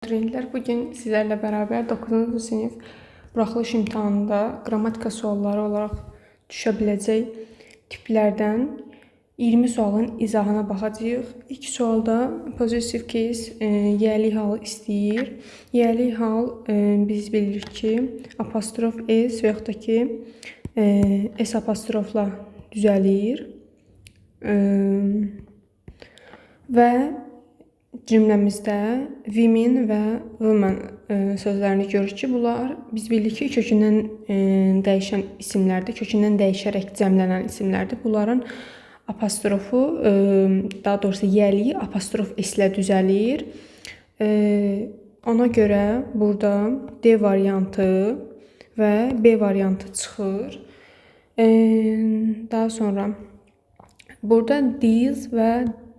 Abituriyentlər, bugün sizlərlə bərabər 9-cu sinif buraxılış imtahanında qrammatika sualları olaraq düşə biləcək tiplərdən 20 sualın izahına baxacağıq. İlk sualda possessive case yəlik hal istəyir. Yəlik hal biz bilirik ki, apostrof s və yaxud da ki, s apostrofla düzəlir. Və cümləmizdə women və woman sözlərini görürük ki, bunlar biz bilirik ki, kökündən dəyişən isimlərdir, kökündən dəyişərək cəmlənən isimlərdir. Bunların apostrofu, daha doğrusu yəliyi apostrof s ilə düzəlir. Ona görə burada D variantı və B variantı çıxır. Daha sonra burada these və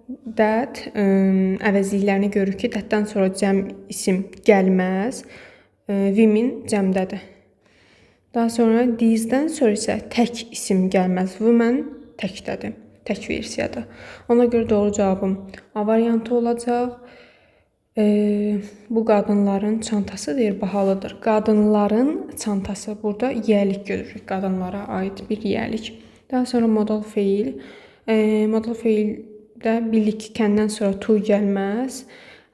that əvəzliklərini görürük ki, thatdən sonra cəm isim gəlməz. Women cəmdədir. Daha sonra these'dən sonra isə tək isim gəlməz. Woman təkdədir. Tək versiyada. Ona görə doğru cavabım A variantı olacaq. Bu qadınların çantası deyir, bahalıdır. Qadınların çantası. Burada yəlik görürük. Qadınlara aid bir yəlik. Daha sonra modal feil. Modal feildə bildik ki, kəndən sonra to gəlməz.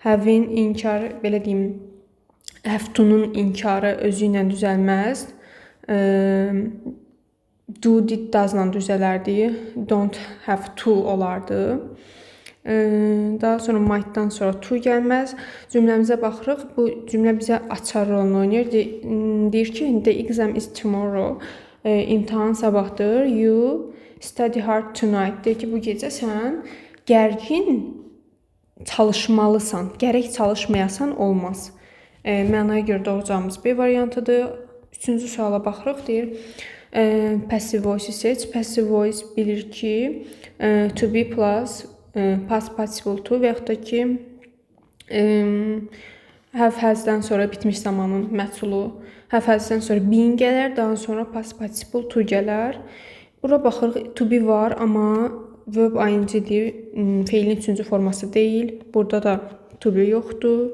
Have-in inkarı, belə deyim, have to-nun inkarı özü ilə düzəlməz. Do, did, does-la düzələrdi. Don't have to olardı. Daha sonra might-dan sonra to gəlməz. Cümləmizə baxırıq. Bu cümlə bizə açar rolunu oynayır. Deyir ki, the exam is tomorrow. İmtahan sabahdır. You study hard tonight. Deyir ki, bu gecə sən gərgin çalışmalısan. Gərək çalışmayasan olmaz. Mənaya görə doğru cavabımız B variantıdır. Üçüncü suala baxırıq. Deyir, passive voice seç. Passive voice bilir ki, to be plus past participle to və yaxud da ki, have has-dən sonra bitmiş zamanın məhsulu. Have has-dən sonra being gələr, daha sonra past participle to gələr. Bura baxırıq, to be var, amma verb ing-dir, feilin üçüncü forması deyil. Burada da to be yoxdur.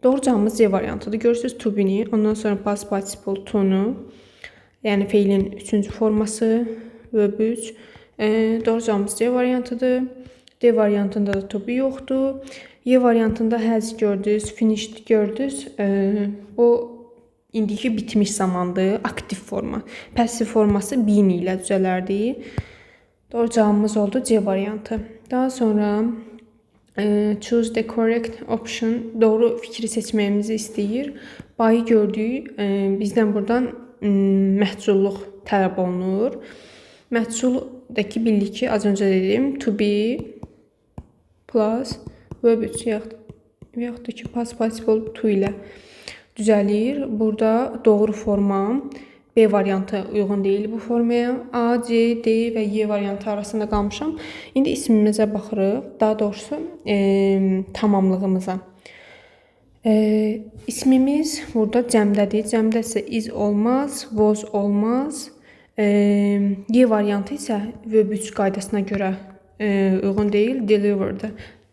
Doğru cavabımız C variantıdır. Görürsünüz to be-ni, ondan sonra past participle to-nu, yəni feilin üçüncü forması, verb 3. Doğru cavabımız C variantıdır. D variantında da to be yoxdur. Y variantında has gördünüz, finished gördünüz. O indiki bitmiş zamandır, aktiv forma. Passiv forması been ilə düzələrdi. Doğru cavabımız oldu C variantı. Daha sonra choose the correct option. Doğru fikri seçməyimizi istəyir. Bayı gördük. Bizdən buradan məhculluq tələb olunur. Məhculdakı bildik ki, az öncə dedim, to be plus verb 3 yaxud da ki, past participle to ilə düzəlir. Burada doğru forma B variantı uyğun deyil bu formaya. A, C, D və Y variantı arasında qalmışam. İndi ismimizə baxırıq. Daha doğrusu tamamlığımıza. İsmimiz burada cəmdədir. Cəmdə isə is olmaz, was olmaz. Y variantı isə verb 3 qaydasına görə uyğun deyil. Delivered.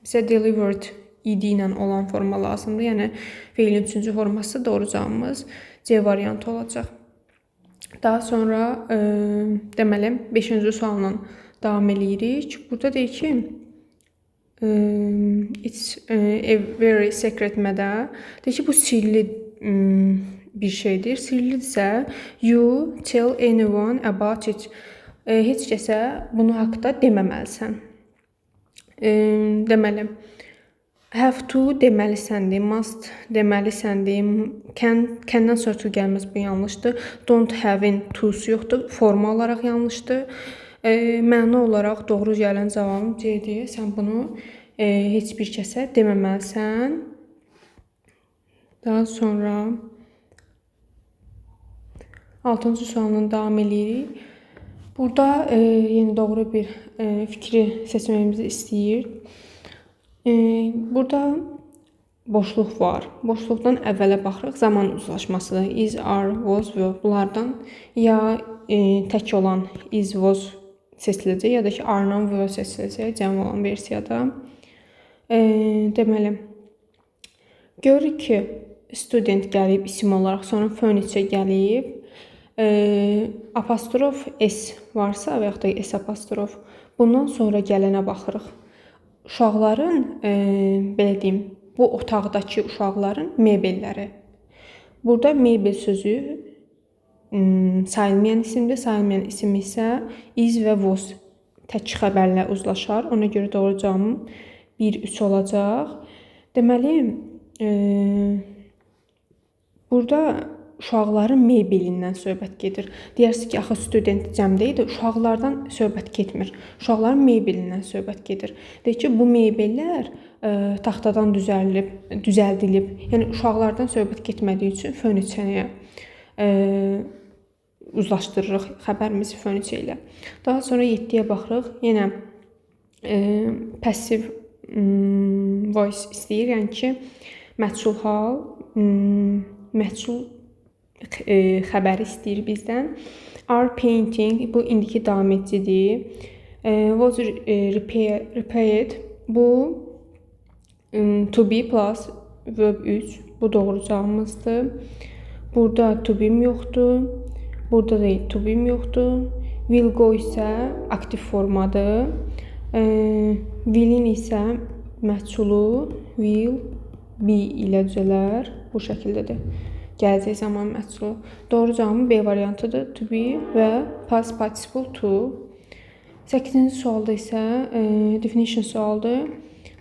Bizə delivered id ilə olan forma lazımdır. Yəni feilin üçüncü forması doğru cavabımız C variantı olacaq. Daha sonra deməli 5-ci sualla davam eləyirik. Burada deyir ki, it's a very secret matter. Deyir ki, bu sirli bir şeydir. Sirlidirsə, you tell anyone about it. Heç kəsə bunu haqqında deməməlisən. Deməli, have to deməlisəndir, must deməlisəndir, can-dən sonra to gəlməz, bu yanlışdır. Don't have-in to'su yoxdur, forma olaraq yanlışdır. Məna olaraq doğru gələn cavabım C-dir. Sən bunu heç bir kəsə deməməlisən. Daha sonra 6-cı sualdan davam edirik. Burada yeni doğru bir fikri seçməyimizi istəyir. Burada boşluq var. Boşluqdan əvvələ baxırıq. Zaman uzlaşması, is, are, was, were. Bunlardan ya tək olan is, was seçiləcək, ya da ki, are-dan were seçiləcək cəm olan versiyada. Deməli, Görürük ki, student gəlib isim olaraq, sonra furniture gəlib. Apostrof S varsa və yaxud da S apostrof, bundan sonra gələnə baxırıq. Uşaqların, belə deyim, bu otaqdakı uşaqların mebelləri. Burada mebel sözü sayılmayan isimdir. Sayılmayan isim isə is və was tək xəbərlə uzlaşar. Ona görə doğru cavabım 1-3 olacaq. Deməli, burada uşaqların mebelindən söhbət gedir. Deyərsiniz ki, axı student cəmdə idi, uşaqlardan söhbət getmir. Uşaqların mebelindən söhbət gedir. Deyək ki, bu mebellər taxtadan düzəldilib. Yəni uşaqlardan söhbət getmədiyi üçün furniture-yə uzlaşdırırıq xəbərimizi furniture ilə. Daha sonra 7-yə baxırıq. Yenə passive voice istəyir, yəni ki, məchul hal, məchul xəbəri istəyir bizdən. Are painting, bu indiki davam edicidir. Was repaired, bu to be plus verb 3, bu doğru cavabımızdır. Burada to be'm yoxdur. Burada da to be'm yoxdur. Will go isə aktiv formadır. Will'in isə məchulu will be ilə düzələr. Bu şəkildədir. Gələcək zaman məchulu. Doğru cavabım B variantıdır. To be və past participle to. 8-ci sualda isə definition sualdır.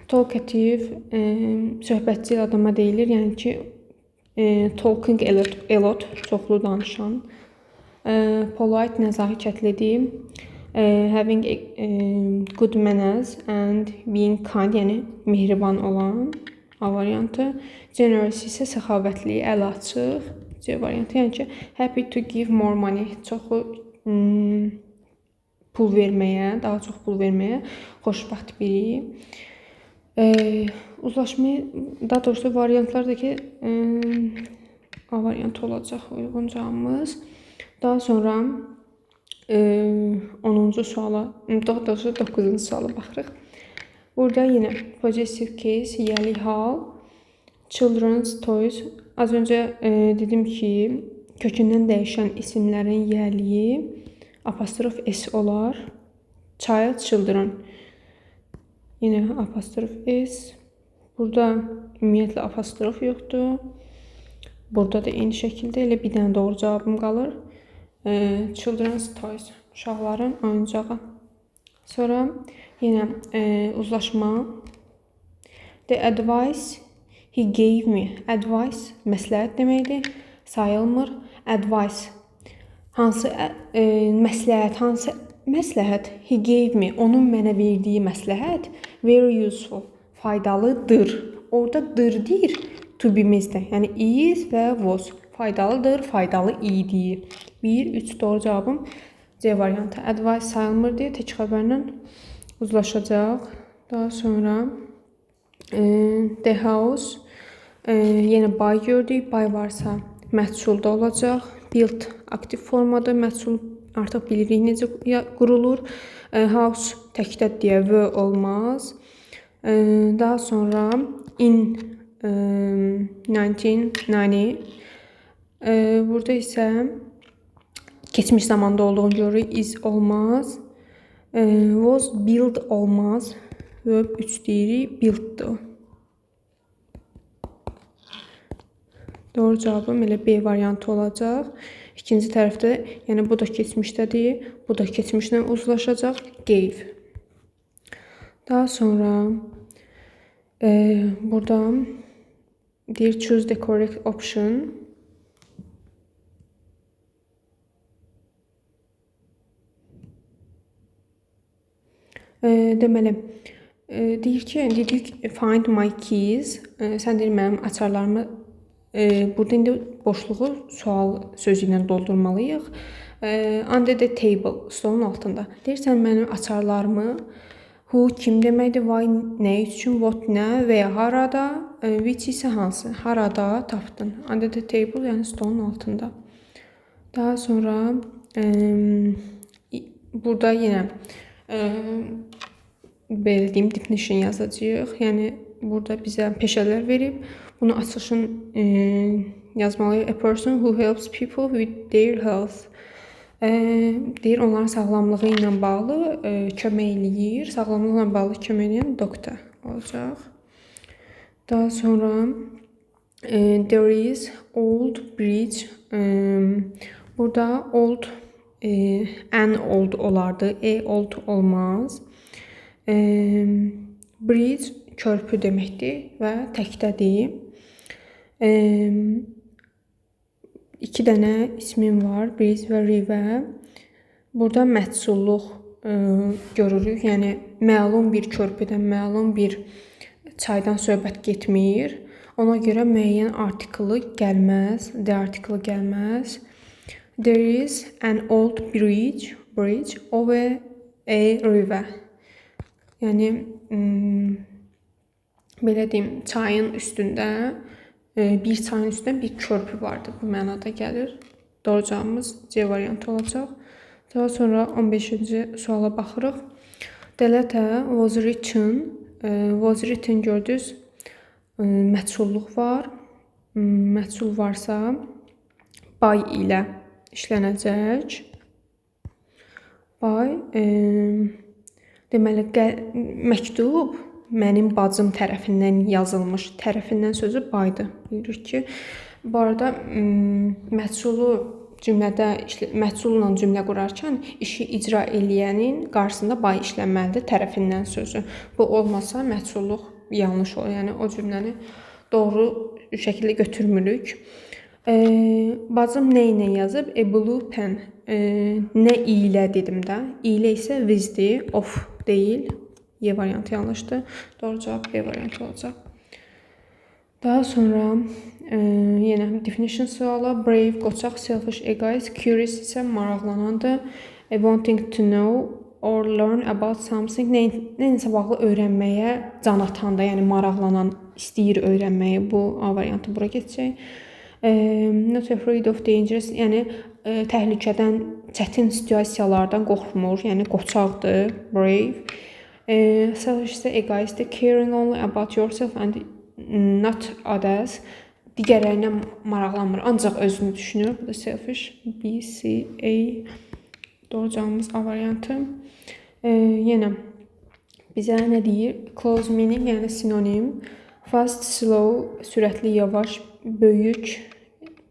Talkative, söhbətçi adama deyilir. Yəni ki, talking a lot, çoxlu danışan. Polite, nəzakətlidir. Having good manners and being kind, yəni mehriban olan. A variantı. Generous isə səxavətli, əl açıq. C variantı. Yəni ki, happy to give more money, çoxu pul verməyə, daha çox pul verməyə xoşbəxt biri. Uzlaşmayı, daha doğrusu variantlar da ki, A variantı olacaq uyğun cavabımız. Daha sonra 10-cu suala, daha doğrusu 9-cu suala baxırıq. Burada yenə possessive case, yəli hal, children's toys. Az öncə dedim ki, kökündən dəyişən isimlərin yəliyi apostrof S olar. Child, children. Yenə apostrof S. Burada ümumiyyətlə apostrof yoxdur. Burada da eyni şəkildə elə bir dənə doğru cavabım qalır. Children's toys, uşaqların oyuncağı. Sonra yenə uzlaşma. The advice he gave me. Advice məsləhət deməkdir. Sayılmır. Advice hansı məsləhət, hansı məsləhət? He gave me. Onun mənə verdiyi məsləhət very useful. Faydalıdır. Orada dır deyir. To be-mizdə. Yəni is və was. Faydalıdır, faydalı idi. 1-3 doğru cavabım C variantı. Advice sayılmır deyə tək xəbərlə uzlaşacaq. Daha sonra the house, yenə by gördük. By varsa məchulda olacaq. Built aktiv formadır. Məchul artıq bilirik necə qurulur. House təkdə deyə v olmaz. Daha sonra in 1990. Burada isə keçmiş zamanda olduğunu görürük. Is olmaz. Was build olmaz. Verb 3 deyirik. Build'dır. Doğru cavabım elə B variantı olacaq. İkinci tərəfdə, yəni bu da keçmişdədir. Bu da keçmişlə uzlaşacaq. Gave. Daha sonra burada deyir choose the correct option. Deməli, deyir ki, dedik find my keys. Sən deyir mənim açarlarımı, burada indi boşluğu sual sözü ilə doldurmalıyıq. Under the table, stolun altında. Deyir sən mənim açarlarımı, who kim deməkdir, why nə üçün, what nə və ya harada, which isə hansı, harada tapdın. Under the table, yəni stolun altında. Daha sonra burada yenə belə deyim, definition yazacağıq. Yəni burada bizə peşələr verib. Bunu açılışın yazmalıyıq. A person who helps people with their health. Deyir, onların sağlamlığı ilə bağlı kömək eləyir. Sağlamlıqla bağlı kömək eləyən doktor olacaq. Daha sonra there is old bridge. Burada old ən old olardı. Old olmaz. Bridge körpü deməkdir və təkdədir. 2 dənə ismim var, bridge və river. Burada məhsulluq görürük. Yəni məlum bir körpüdən, məlum bir çaydan söhbət getmir. Ona görə müəyyən artiklı gəlməz, the artiklı gəlməz. There is an old bridge over a river. Yəni belə deyim, çayın üstündə bir körpü vardı. Bu mənada gəlir. Doğru cavabımız C variantı olacaq. Daha sonra 15-ci suala baxırıq. The letter was written gördünüz. Məchulluq var. Məchul varsa by ilə işlənəcək. By deməli məktub mənim bacım tərəfindən yazılmış. Tərəfindən sözü bydır. Bilirik ki, bu arada məchsulla cümlə qurarkən işi icra eləyənin qarşısında by işlənməlidir, tərəfindən sözü. Bu olmasa məchsulluq yanlış olur. Yəni o cümləni doğru şəkildə götürmürük. Bacım nə ilə yazıb? A blue pen. Nə ilə dedim də. İlə isə withdir, of deyil. Y variantı yanlışdır. Doğru cavab B variantı olacaq. Daha sonra yenə definition sualı. Brave, qoçaq, selfish, egoist, curious isə maraqlanandır. Wanting to know or learn about something. Nəyinsə bağlı öyrənməyə can atanda, yəni maraqlanan, istəyir öyrənməyi. Bu A variantı bura keçəcək. Not afraid of dangerous, yəni təhlükədən, çətin situasiyalardan qorxmur, yəni qoçaqdır, brave. Selfish isə egoist, caring only about yourself and not others. Digərlərinə maraqlanmır, ancaq özünü düşünür. Bu da selfish. B, C, A. Doğru cavabımız A variantı. Yenə bizə nə deyir? Close meaning, yəni sinonim. Fast, slow, sürətli, yavaş, böyük.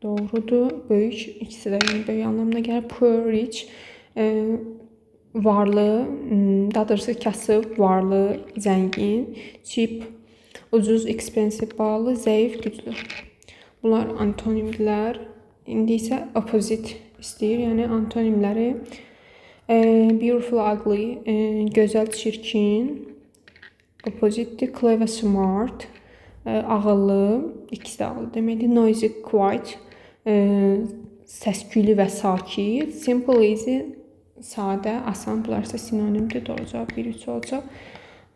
Doğrudur. Böyük, ikisi də böyük anlamına gəlir. Poor, rich, varlı, daha doğrusu kasıb, varlı, zəngin. Cheap, ucuz, expensive, bahalı, zəif, güclü. Bunlar antonimlər. İndi isə opposite istəyir, yəni antonimləri. Beautiful, ugly, gözəl, çirkin. Opposite, clever, smart, ağıllı, ikisi də ağıllı deməkdir. Noisy, quiet, səsküylü və sakit. Simple, easy, sadə, asan, bunlar isə sinonimdir. Doğru cavab 1-3 olacaq.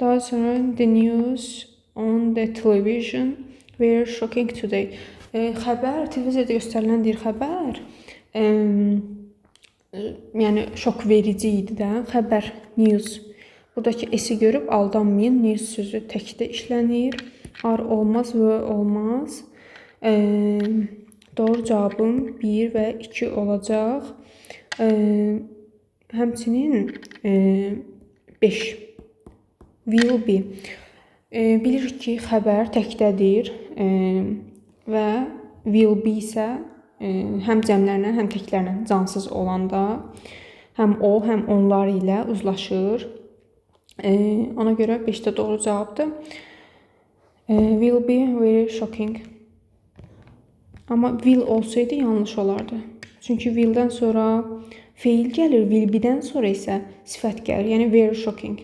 Daha sonra the news on the television were shocking today. Xəbər, televiziyada göstərilən deyir xəbər. Yəni şok verici idi də. Xəbər, news. Buradakı S-i görüb aldanmayın. News sözü təkdə işlənir. R olmaz, V olmaz. Doğru cavabım 1 və 2 olacaq. Həmçinin 5. Will be. Bilirik ki, xəbər təkdədir və will be isə həm cəmlərlə, həm təklərlə cansız olanda həm o, həm onlar ilə uzlaşır. Ona görə 5-də doğru cavabdır. Will be very shocking. Amma will olsaydı yanlış olardı. Çünki will'dən sonra feil gəlir, will be-dən sonra isə sifət gəlir. Yəni very shocking.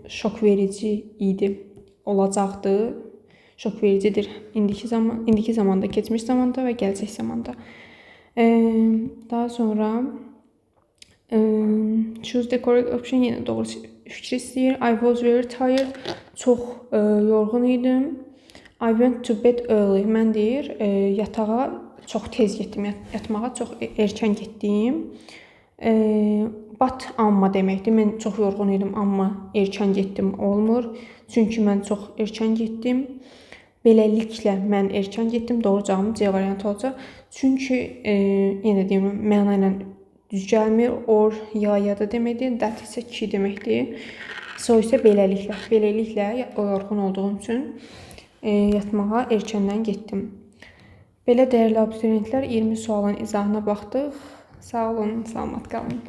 Şok verici idi, olacaqdı. Şok vericidir indiki zamanda, keçmiş zamanda və gələcək zamanda. Daha sonra choose the correct option, yenə doğru fikir istəyir. I was very tired. Çox yorğun idim. I went to bed early. Mən deyir, yatağa çox tez getdim. Yatmağa çox erkən getdim. Bat amma deməkdir. Mən çox yorğun idim, amma erkən getdim olmur. Çünki mən çox erkən getdim. Beləliklə mən erkən getdim. Doğru cavabım C variantı olacaq. Çünki yenə deyim, məna ilə düz gəlmir. Or ya da deməkdir. That isə ki deməkdir. So isə beləliklə. Beləliklə yorğun olduğum üçün yatmağa erkəndən getdim. Belə dəyərli abituriyentlər 20 sualın izahına baxdıq. Sağ olun, salamat qalın.